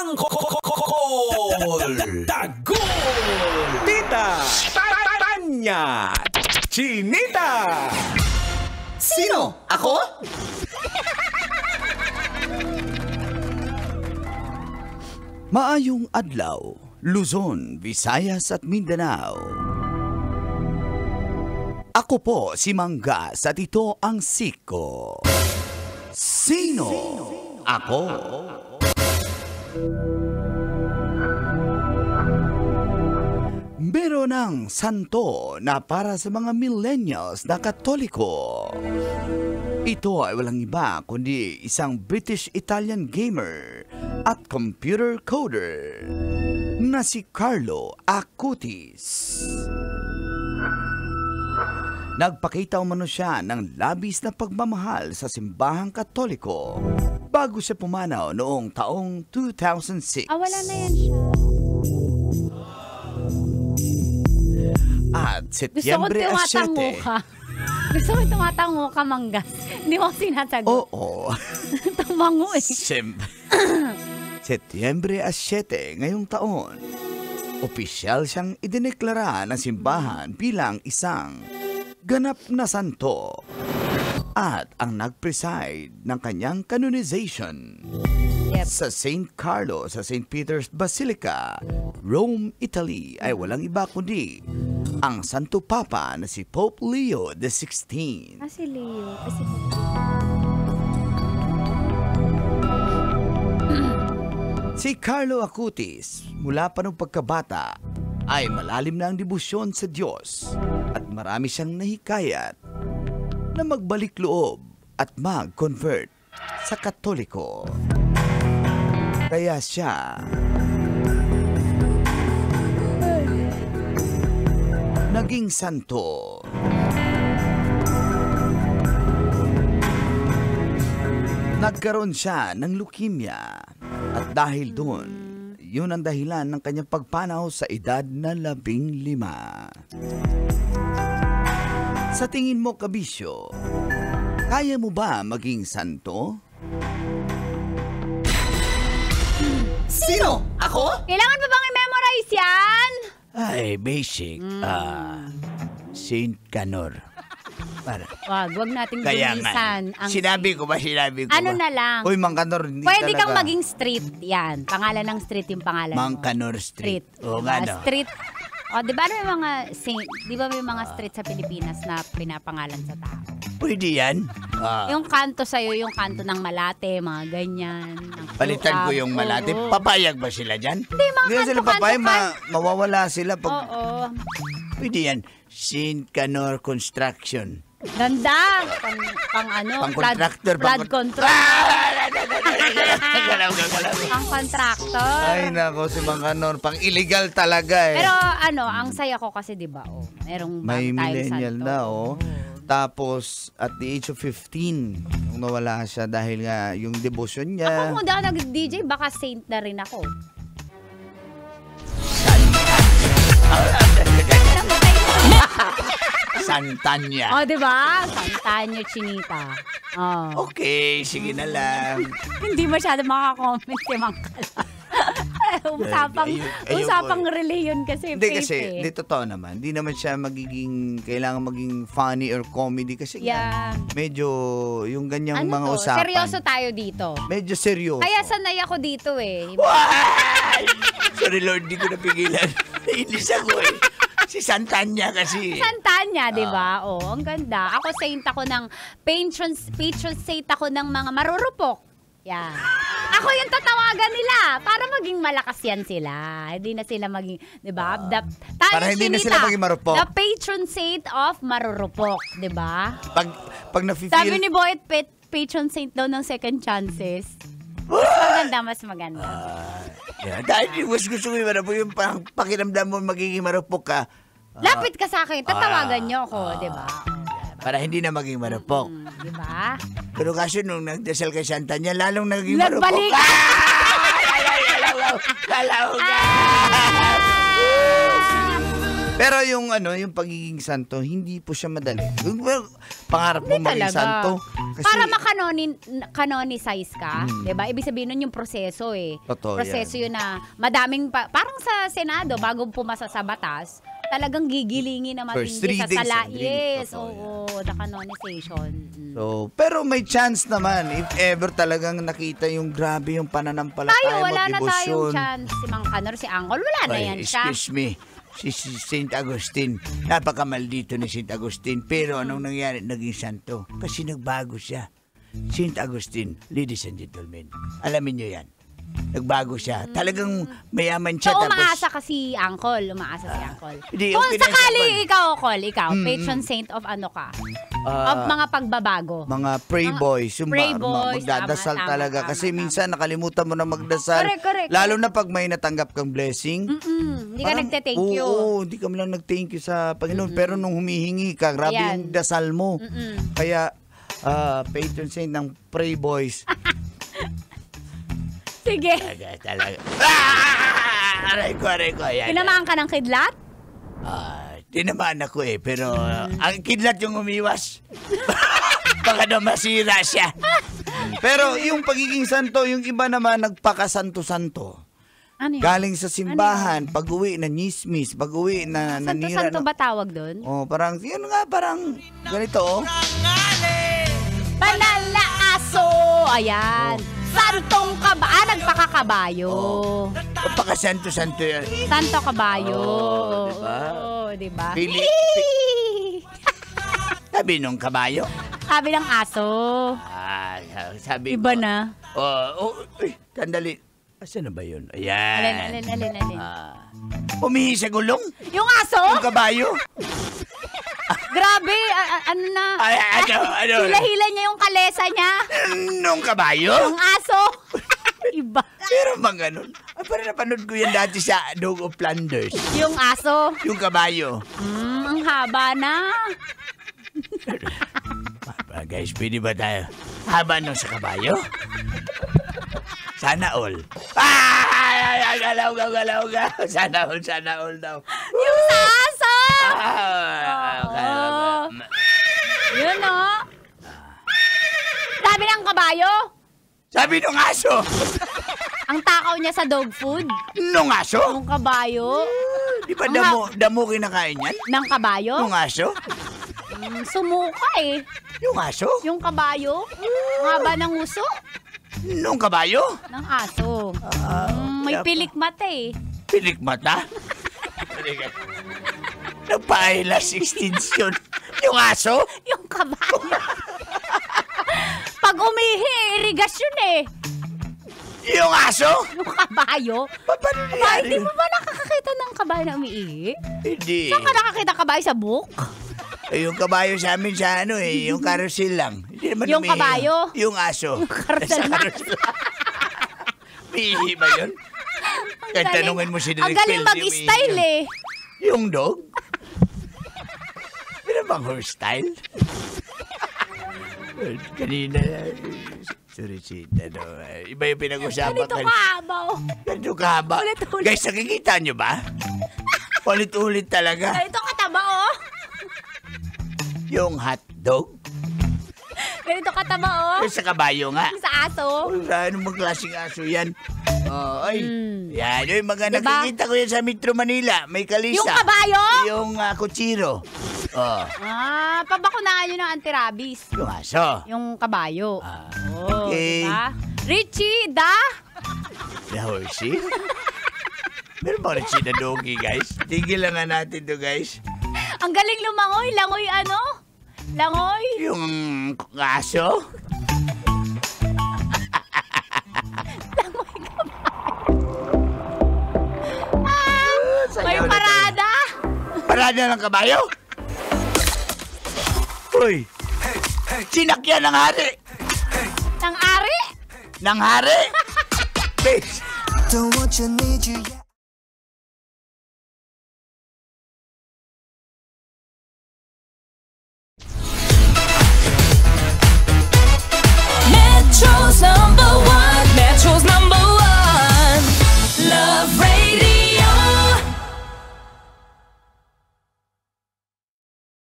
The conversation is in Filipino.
Angkol! Dagol! Tita! Tanya! Chinita! Sino? Ako? Maayong adlaw, Luzon, Visayas at Mindanao. Ako po si Manggas at ito ang Siko. Sino? Ako? Meron ng santo na para sa mga millennials na Katoliko. Ito ay walang iba kundi isang British-Italian gamer at computer coder na si Carlo Acutis. Nagpakita umano siya ng labis na pagmamahal sa simbahang Katoliko bago siya pumanaw noong taong 2006. Wala na yan siya. At Gusto ko Setyembre tumatango 7. ka. Gusto ko tumatango ka, Manggas. Hindi mo sinasagot. Oo. Tumango eh. Setyembre 7 ngayong taon, opisyal siyang idineklara ng simbahan bilang isang ganap na santo at ang nag-preside ng kanyang canonization sa St. Carlo sa St. Peter's Basilica, Rome, Italy ay walang iba kundi ang Santo Papa na si Pope Leo XVI. Si Leo. Si Carlo Acutis, mula pa noong pagkabata, ay malalim na ang debosyon sa Diyos at marami siyang nahikayat na magbalik loob at mag-convert sa Katoliko. Kaya siya naging santo. Nagkaroon siya ng leukemia at dahil doon, yun ang dahilan ng kanyang pagpanaw sa edad na 15. Sa tingin mo, Kabisyo, kaya mo ba maging santo? Sino? Ako? Kailangan pa bang i-memorize yan? Ay, basic. Saint Canor. Wag nating Kaya gulisan. nga. Sinabi ko ba? Ano na lang? Uy, Mang Canor, hindi Pwede talaga. kang maging street. Yan. Pangalan ng street yung pangalan Mang mo. Canor Street. Oo nga, no? Street. Di ba may mga saint? Di ba may mga street sa Pilipinas na pinapangalan sa tao? Pwede yan. Yung kanto sa'yo, yung kanto ng Malate, mga ganyan. Palitan ko yung Malate. Oo. Papayag ba sila dyan? Hindi, mga Hindi sila kanto-kanto papayag, ka. mawawala sila. Pag... Oo. Pwede yan. Saint Canor Construction. Ganda. Pang ano? Pang-contractor. Flood control. Pang contractor. Ay, nako, si Mang Canor. Pang-illegal talaga eh. Pero ang saya ko kasi, di ba, merong May bago tayong millennial santo. na, oh. Tapos, at the age of 15, nung nawala siya dahil nga yung devotion Ako niya. kung hindi ako nag-DJ, baka saint na rin ako. Santanya. Di ba? Santanya Chinita. Okay, sige na lang. Hindi masyado makakomment si Mang Kala. Usapang reliyon kasi. Hindi faith kasi, eh. hindi totoo naman. Hindi naman siya kailangan maging funny or comedy kasi Yeah. medyo yung ganyang mga to? usapan. Seryoso tayo dito. Medyo seryoso. Kaya sanay ako dito eh. Why? Sorry Lord, di ko napigilan. Nainis ako eh. Si Santanya kasi. Santanya, di ba? Ang ganda. Ako saint ako ng patron saint ako ng mga marurupok. Yan. Ako yung tatawagan nila para maging malakas yan sila. Hindi na sila maging, di ba? Para hindi na sila maging marupok. The patron saint of marurupok, di ba? Pag nafe-feel. Sabi ni Boyd, patron saint daw ng second chances. Mas maganda. Dahil mas gusto mo yung pakiramdam mo magiging marupok ka. Lapit ka sa akin, tatawagan niyo ako, di ba? Para hindi na maging marupok. Di ba? Pero kasi nung nagdasal kay Santanya, lalong naging marupok. Nagbalik! Galaw ka! Pero yung yung pagiging santo, hindi po siya madali. Well, pangarap mo Hindi maging talaga. santo. Kasi, Para canonize ka, 'di ba? Ibig sabihin nun yung proseso eh. Totoo Proseso yun na madaming parang sa Senado bago pumasa sa batas, talagang gigilingin na First matindi 3 sa days, sala. and Yes, totoo oo, the canonization. So, pero may chance naman if ever talagang nakita yung grabe yung pananampalataya Tayo, mo, wala na tayong debosyon. chance. Si Mang Kanor, si Angkol, wala na Ay, yan siya. excuse me. Si St. Agustin, napakamaldito ni St. Agustin. Pero anong nangyari? Naging santo. Kasi nagbago siya. St. Agustin, ladies and gentlemen, alamin nyo yan. Nagbago siya. Talagang mayaman siya. So, umaasa ka si Angkol. Umaasa si Angkol. Hindi, Kung okay na sakali yan, ikaw, Kol, ikaw, patron saint of ano ka? Of mga pagbabago. Mga pray boys, yung pray boys, magdadasal tama, talaga. tama, Kasi tama. minsan nakalimutan mo na magdasal. Correct. Lalo na pag may natanggap kang blessing. Hindi ka Parang, nagte-thank you. Oo, hindi ka lang nag-thank you sa Panginoon. Pero nung humihingi ka, grabe Ayan. yung dasal mo. Kaya, patron saint ng pray boys. Sige. Talaga. Aray ko. Ayan. Tinamaan ka ng kidlat? Tinamaan ako pero ang kidlat yung umiwas. Baka na masira siya. Pero yung pagiging santo, yung iba naman nagpakasanto-santo. Ano yun? Galing sa simbahan, pag-uwi na nyismis, pag-uwi na nanira. Santo ba tawag doon? Oh, parang, yun nga, parang ganito, oh. Banal na aso! Ayan. Santong nagpakakabayo. Pagkasanto-santo yan. Santo kabayo. diba? Oo, diba? Sabi nung kabayo. Sabi ng aso. Sabi Iba ko, na. Sandali. Asan na ba yun? Ayan. Alin. Umihi sa gulong? Yung aso? Yung kabayo? Grabe, ano na? Ano? Hila-hila niya yung kalesa niya. Nung kabayo? Yung aso. Iba. Pero bang ganun? Parang napanood ko yan dati sa Dog of Flanders. Yung aso. Yung kabayo. Ang haba na. Guys, pwede ba tayo? Haba nung sa kabayo? Sana all. Galaw. Sana all daw. Yung sa aso. Oo. Yun o. Sabi ng kabayo. Sabi nung aso. Ang takaw niya sa dog food. Nung aso? Yung kabayo. Di ba Ang damo kinakain yan? Ng kabayo. Nung aso? Sumuka eh. Yung aso? Yung kabayo. Ang haba ng uso. Nung kabayo? Ng aso. May pilik mata eh. Pilik mata? Nagpa-eyelash extension. Yung aso? Yung kabayo. Pag umihi, irigasyon eh. Yung aso? Yung kabayo. Paano Ay, nangyari? di mo ba nakakakita ng kabayo na umiihi? Hindi. Saan ka nakakita kabayo sa book? Yung kabayo sa amin sa yung carousel lang. Hindi naman Yung umiihi. kabayo? Yung aso. Yung carousel Sa na. carousel. Umiihi ba yun? Kaya tanungin mo si Direk Ang galing Phil, mag-style umiihi eh. yun. Yung dog? Ano bang hairstyle? Kanina, sorry, iba yung pinag-usapan Ganito kahabaw. Ganito kahaba. Ulit-ulit. Guys, nakikita nyo ba? Ulit-ulit talaga. Ganito kataba oh. Yung hotdog. Ganito kataba oh. Yung sa kabayo nga. Sa aso. Ano mga klaseng aso yan? Yan. Yung mga Diba? nakikita ko yan sa Metro Manila. May kalisa. Yung kabayo? Yung kutsiro. Pabakunahan nyo ng anti-rabies. Yung aso. Yung kabayo. Okay. Diba? Richie, da? The horsey. Meron ba rin na doggy, guys? Tigil lang nga natin to, guys. Ang galing lumangoy. Langoy ano? Langoy? Yung aso. May parada. Parada ng kabayo? Uy! Sinakyan ng hari! Ng ari? Ng hari! Bitch! Don't want you, need you, yeah.